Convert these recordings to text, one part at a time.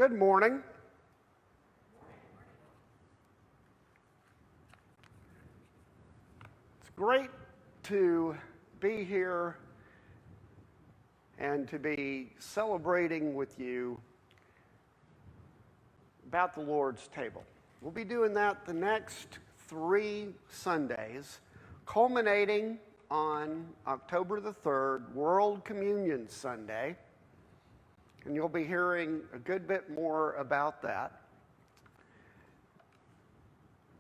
Good morning. It's great to be here and to be celebrating with you about the Lord's table. We'll be doing that the next 3 Sundays, culminating on October the 3rd, World Communion Sunday. And you'll be hearing a good bit more about that.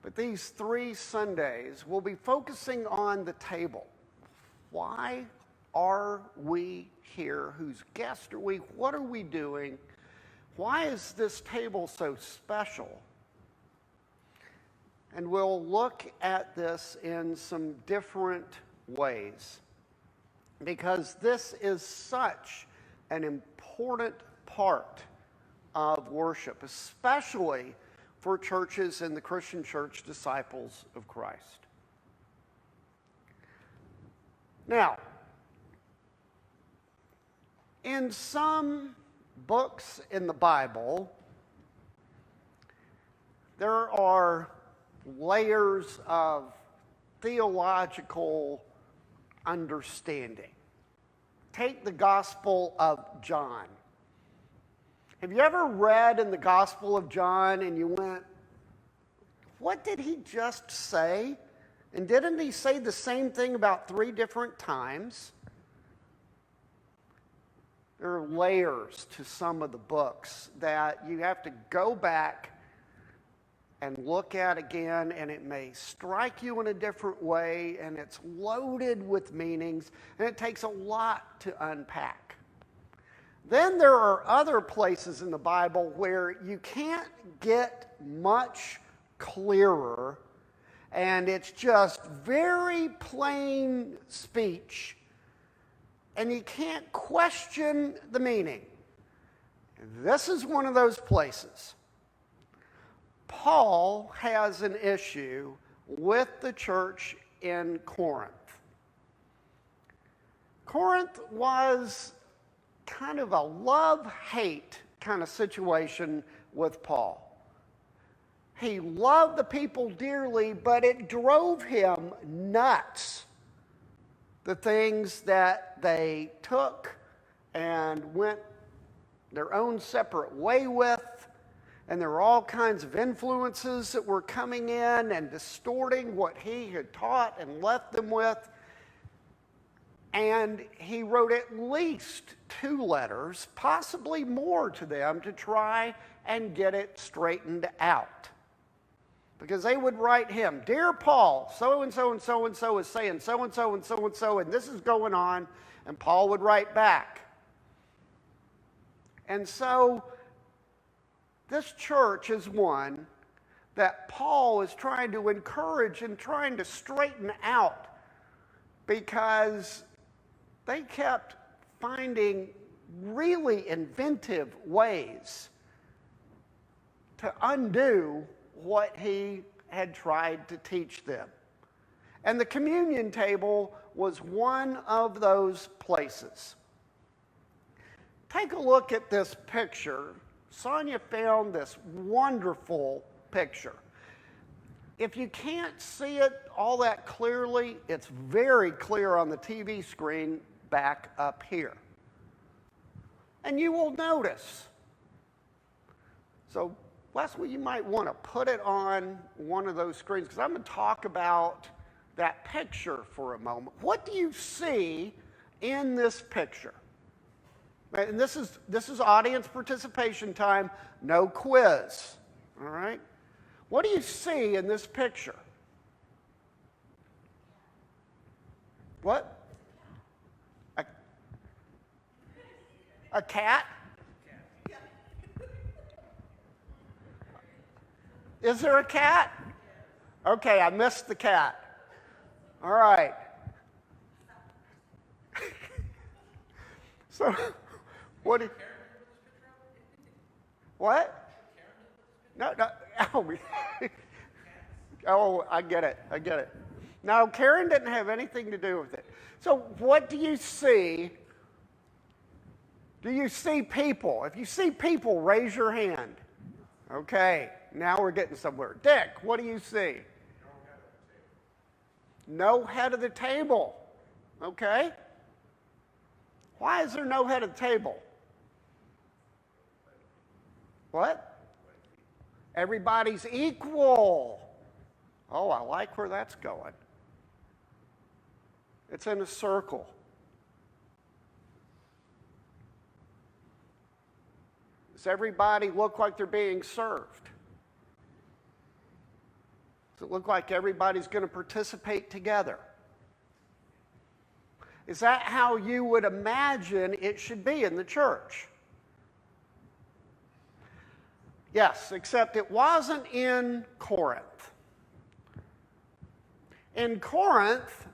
But these 3 Sundays, we'll be focusing on the table. Why are we here? Whose guest are we? What are we doing? Why is this table so special? And we'll look at this in some different ways, because this is such an important part of worship, especially for churches in the Christian church, disciples of Christ. Now, in some books in the Bible, there are layers of theological understanding. Take the Gospel of John. Have you ever read in the Gospel of John and you went, what did he just say? And didn't he say the same thing about 3 different times? There are layers to some of the books that you have to go back and look at again, and it may strike you in a different way, and it's loaded with meanings, and it takes a lot to unpack. Then there are other places in the Bible where you can't get much clearer, and it's just very plain speech, and you can't question the meaning. This is one of those places. Paul has an issue with the church in Corinth. Corinth was kind of a love-hate kind of situation with Paul. He loved the people dearly, but it drove him nuts, the things that they took and went their own separate way with. And there were all kinds of influences that were coming in and distorting what he had taught and left them with. And he wrote at least 2 letters, possibly more, to them to try and get it straightened out. Because they would write him, "Dear Paul, so-and-so and so-and-so is saying so-and-so and so-and-so, and this is going on." And Paul would write back. And so this church is one that Paul is trying to encourage and trying to straighten out, because they kept finding really inventive ways to undo what he had tried to teach them. And the communion table was one of those places. Take a look at this picture. Sonia found this wonderful picture. If you can't see it all that clearly, it's very clear on the TV screen back up here. And you will notice. So, Wesley, you might want to put it on one of those screens, because I'm going to talk about that picture for a moment. What do you see in this picture? And this is audience participation time, no quiz, all right? What do you see in this picture? What? A cat? Is there a cat? Okay, I missed the cat. All right. So, what? What? No. Oh, I get it. No, Karen didn't have anything to do with it. So, what do you see Do you see people? If you see people, raise your hand. Okay, now we're getting somewhere. Dick, what do you see? No head of the table. Okay. Why is there no head of the table? What? Everybody's equal. Oh, I like where that's going. It's in a circle. Does everybody look like they're being served? Does it look like everybody's going to participate together? Is that how you would imagine it should be in the church? Yes, except it wasn't in Corinth. In Corinth,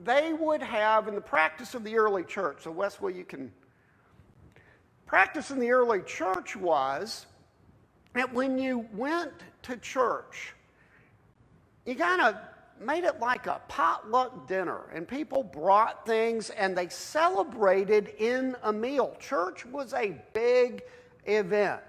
they would have, in the practice of the early church, so Wes, well, you can, practice in the early church was that when you went to church, you kind of made it like a potluck dinner, and people brought things and they celebrated in a meal. Church was a big event.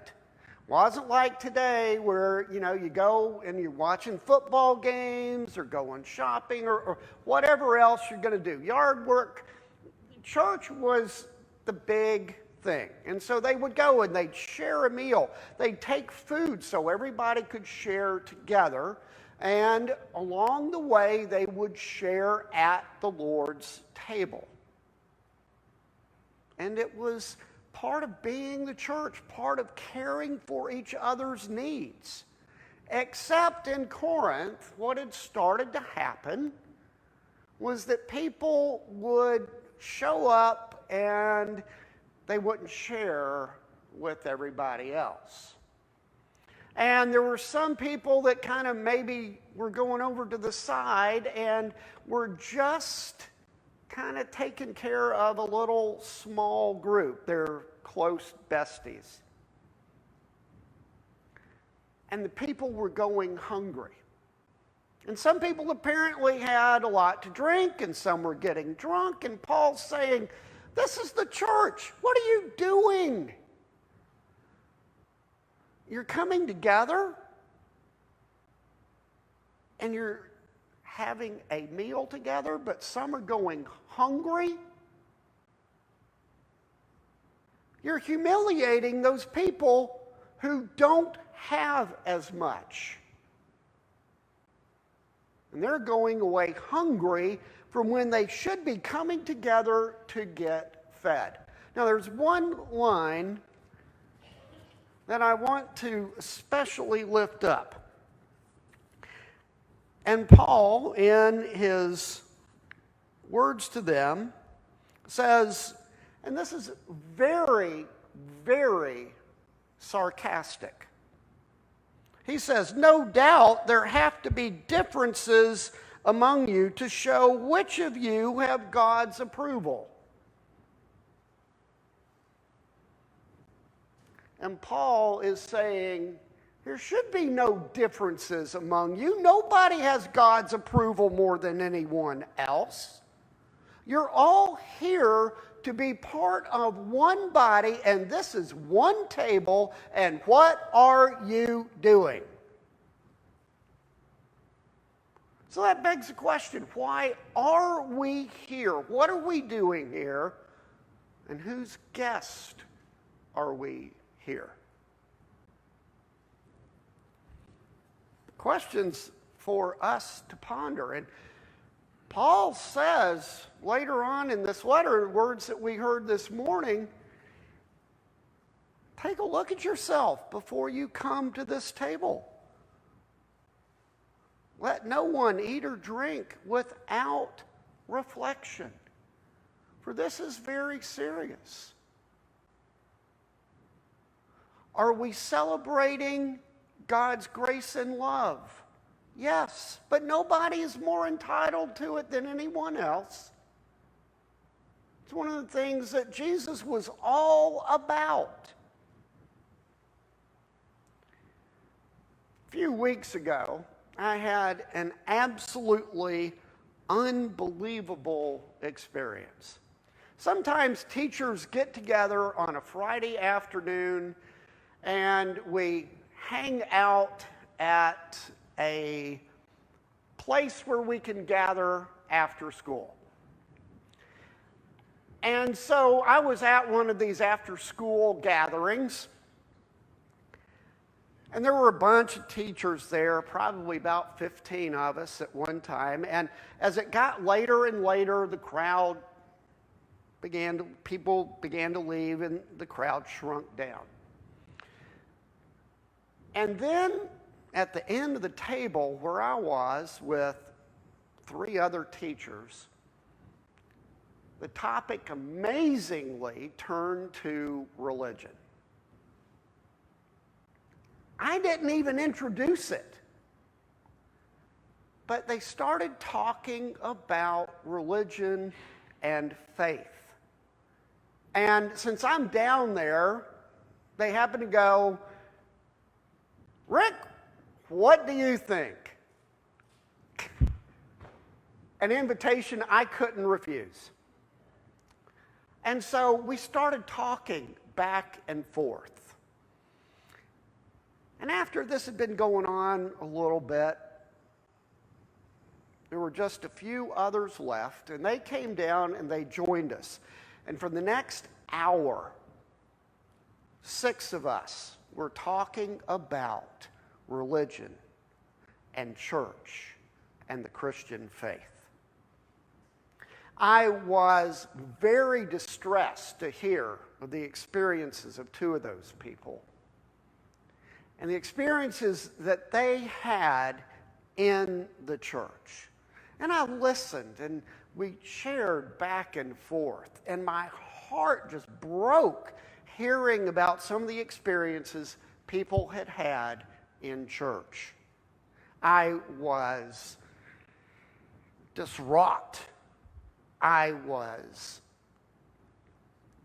Wasn't like today where, you go and you're watching football games or going shopping or whatever else you're going to do. Yard work. Church was the big thing. And so they would go and they'd share a meal. They'd take food so everybody could share together. And along the way, they would share at the Lord's table. And it was part of being the church, part of caring for each other's needs. Except in Corinth, what had started to happen was that people would show up and they wouldn't share with everybody else. And there were some people that kind of maybe were going over to the side and were just kind of taking care of a little small group, their close besties. And the people were going hungry. And some people apparently had a lot to drink, and some were getting drunk, and Paul's saying, "This is the church. What are you doing? You're coming together, and you're having a meal together, but some are going hungry. You're humiliating those people who don't have as much. And they're going away hungry from when they should be coming together to get fed." Now, there's one line that I want to especially lift up. And Paul, in his words to them, says, and this is very, very sarcastic. He says, "No doubt there have to be differences among you to show which of you have God's approval." And Paul is saying, there should be no differences among you. Nobody has God's approval more than anyone else. You're all here to be part of one body, and this is one table, and what are you doing? So that begs the question, why are we here? What are we doing here? And whose guest are we here? Questions for us to ponder. And Paul says later on in this letter, words that we heard this morning, take a look at yourself before you come to this table. Let no one eat or drink without reflection, for this is very serious. Are we celebrating God's grace and love? Yes, but nobody is more entitled to it than anyone else. It's one of the things that Jesus was all about. A few weeks ago, I had an absolutely unbelievable experience. Sometimes teachers get together on a Friday afternoon and we hang out at a place where we can gather after school. And so I was at one of these after-school gatherings, and there were a bunch of teachers there, probably about 15 of us at one time. And as it got later and later, people began to leave, and the crowd shrunk down. And then at the end of the table where I was with 3 other teachers, the topic amazingly turned to religion. I didn't even introduce it, but they started talking about religion and faith. And since I'm down there, they happened to go, "Rick, what do you think?" An invitation I couldn't refuse. And so we started talking back and forth. And after this had been going on a little bit, there were just a few others left, and they came down and they joined us. And for the next hour, 6 of us were talking about religion and church and the Christian faith. I was very distressed to hear of the experiences of 2 of those people and the experiences that they had in the church. And I listened, and we shared back and forth, and my heart just broke hearing about some of the experiences people had had in church. I was distraught. I was,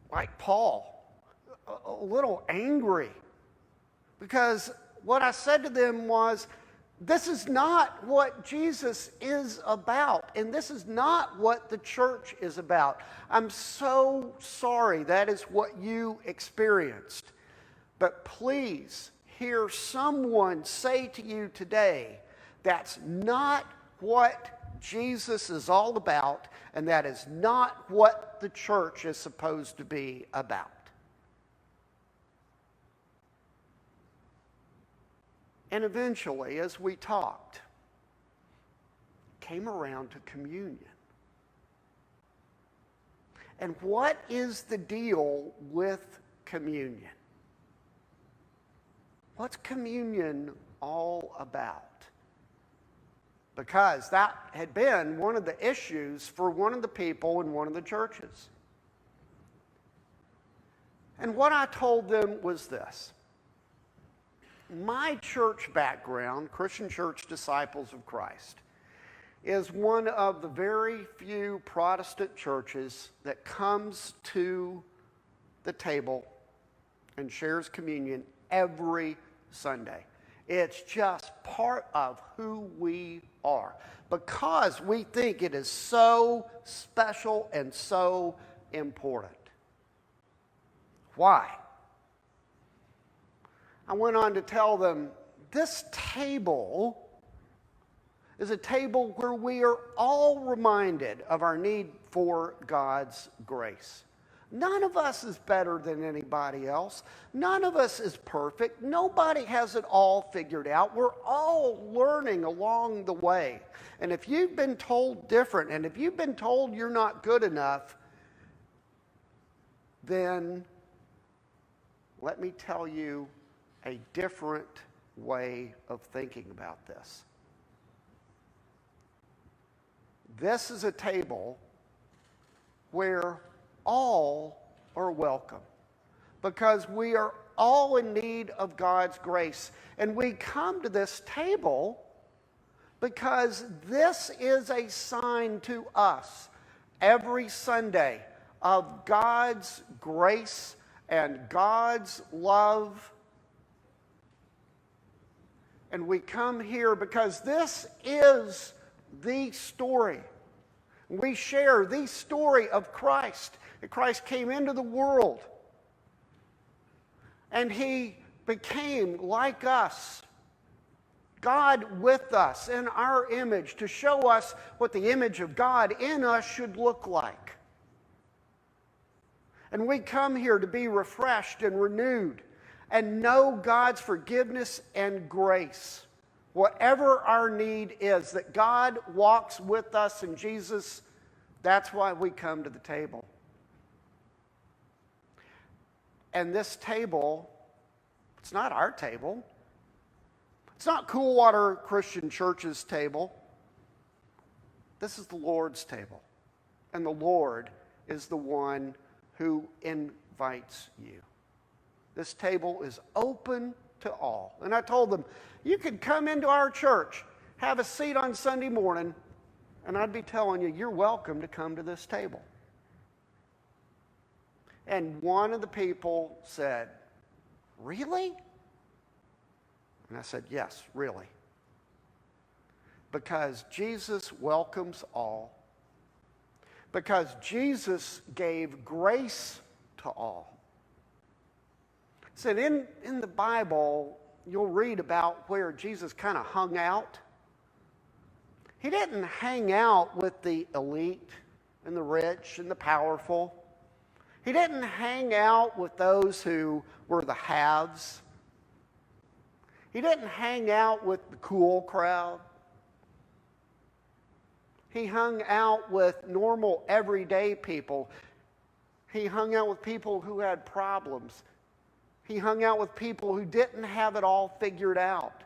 like Paul, a little angry, because what I said to them was, this is not what Jesus is about, and this is not what the church is about. I'm so sorry that is what you experienced, but please hear someone say to you today, that's not what Jesus is all about, and that is not what the church is supposed to be about. And eventually, as we talked, came around to communion. And what is the deal with communion? What's communion all about? Because that had been one of the issues for one of the people in one of the churches. And what I told them was this. My church background, Christian Church Disciples of Christ, is one of the very few Protestant churches that comes to the table and shares communion every Sunday. It's just part of who we are because we think it is so special and so important. Why? I went on to tell them, this table is a table where we are all reminded of our need for God's grace. None of us is better than anybody else. None of us is perfect. Nobody has it all figured out. We're all learning along the way. And if you've been told different, and if you've been told you're not good enough, then let me tell you a different way of thinking about this. This is a table where all are welcome because we are all in need of God's grace. And we come to this table because this is a sign to us every Sunday of God's grace and God's love. And we come here because this is the story We share the story of Christ, that Christ came into the world and he became like us, God with us in our image, to show us what the image of God in us should look like. And we come here to be refreshed and renewed and know God's forgiveness and grace. Whatever our need is, that God walks with us in Jesus, that's why we come to the table. And this table, it's not our table. It's not Coolwater Christian Church's table. This is the Lord's table. And the Lord is the one who invites you. This table is open to all. And I told them, you could come into our church, have a seat on Sunday morning, and I'd be telling you, you're welcome to come to this table. And one of the people said, really? And I said, yes, really. Because Jesus welcomes all. Because Jesus gave grace to all. So in the Bible, you'll read about where Jesus kind of hung out. He didn't hang out with the elite and the rich and the powerful. He didn't hang out with those who were the haves. He didn't hang out with the cool crowd. He hung out with normal, everyday people. He hung out with people who had problems. He hung out with people who didn't have it all figured out.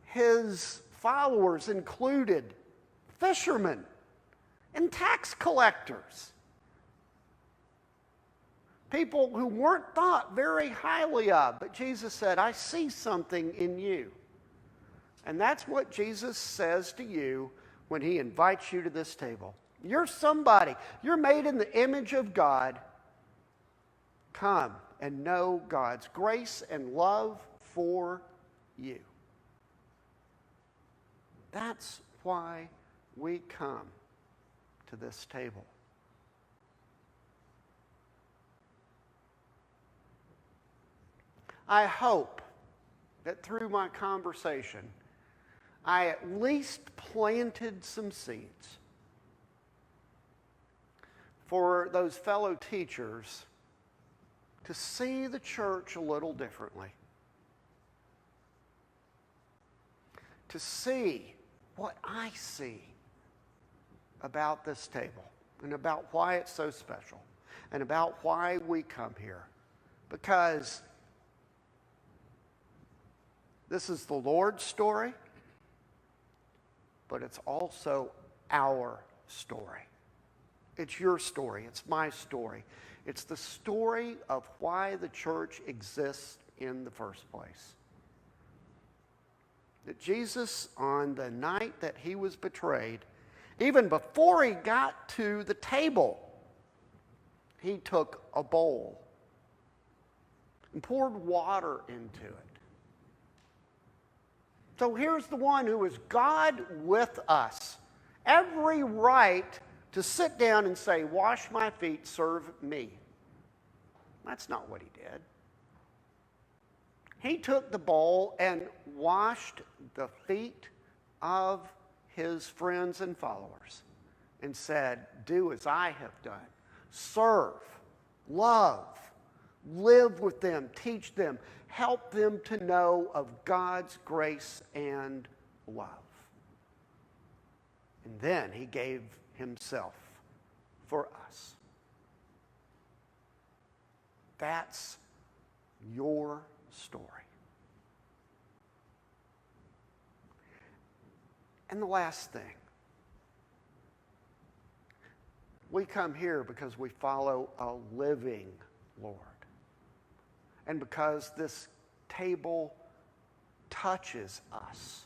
His followers included fishermen and tax collectors. People who weren't thought very highly of, but Jesus said, I see something in you. And that's what Jesus says to you when he invites you to this table. You're somebody. You're made in the image of God. Come and know God's grace and love for you. That's why we come to this table. I hope that through my conversation, I at least planted some seeds for those fellow teachers to see the church a little differently. To see what I see about this table and about why it's so special and about why we come here. Because this is the Lord's story, but it's also our story. It's your story. It's my story. It's the story of why the church exists in the first place. That Jesus, on the night that he was betrayed, even before he got to the table, he took a bowl and poured water into it. So here's the one who is God with us. Every right to sit down and say, wash my feet, serve me. That's not what he did. He took the bowl and washed the feet of his friends and followers and said, do as I have done. Serve, love, live with them, teach them, help them to know of God's grace and love. And then he gave himself for us. That's your story. And the last thing, we come here because we follow a living Lord. And because this table touches us.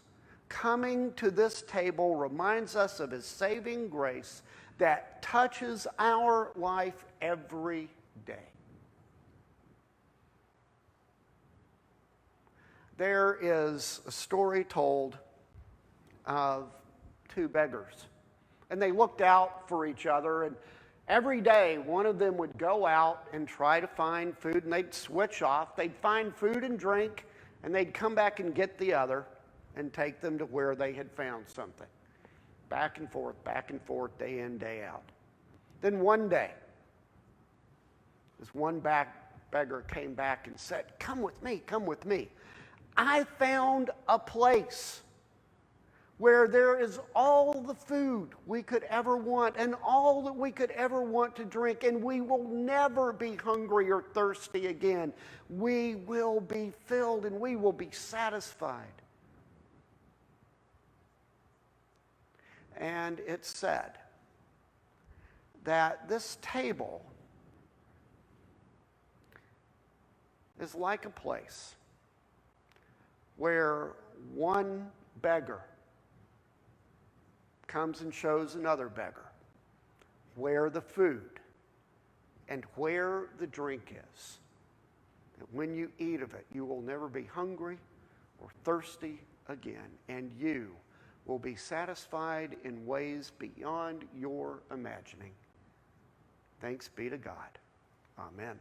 Coming to this table reminds us of his saving grace that touches our life every day. There is a story told of two beggars And they looked out for each other, and every day one of them would go out and try to find food, and they'd switch off. They'd find food and drink, and they'd come back and get the other and take them to where they had found something. Back and forth, day in, day out. Then one day, this one beggar came back and said, come with me, come with me. I found a place where there is all the food we could ever want and all that we could ever want to drink, and we will never be hungry or thirsty again. We will be filled and we will be satisfied. And it's said that this table is like a place where one beggar comes and shows another beggar where the food and where the drink is. And when you eat of it, you will never be hungry or thirsty again, and you will be satisfied in ways beyond your imagining. Thanks be to God. Amen.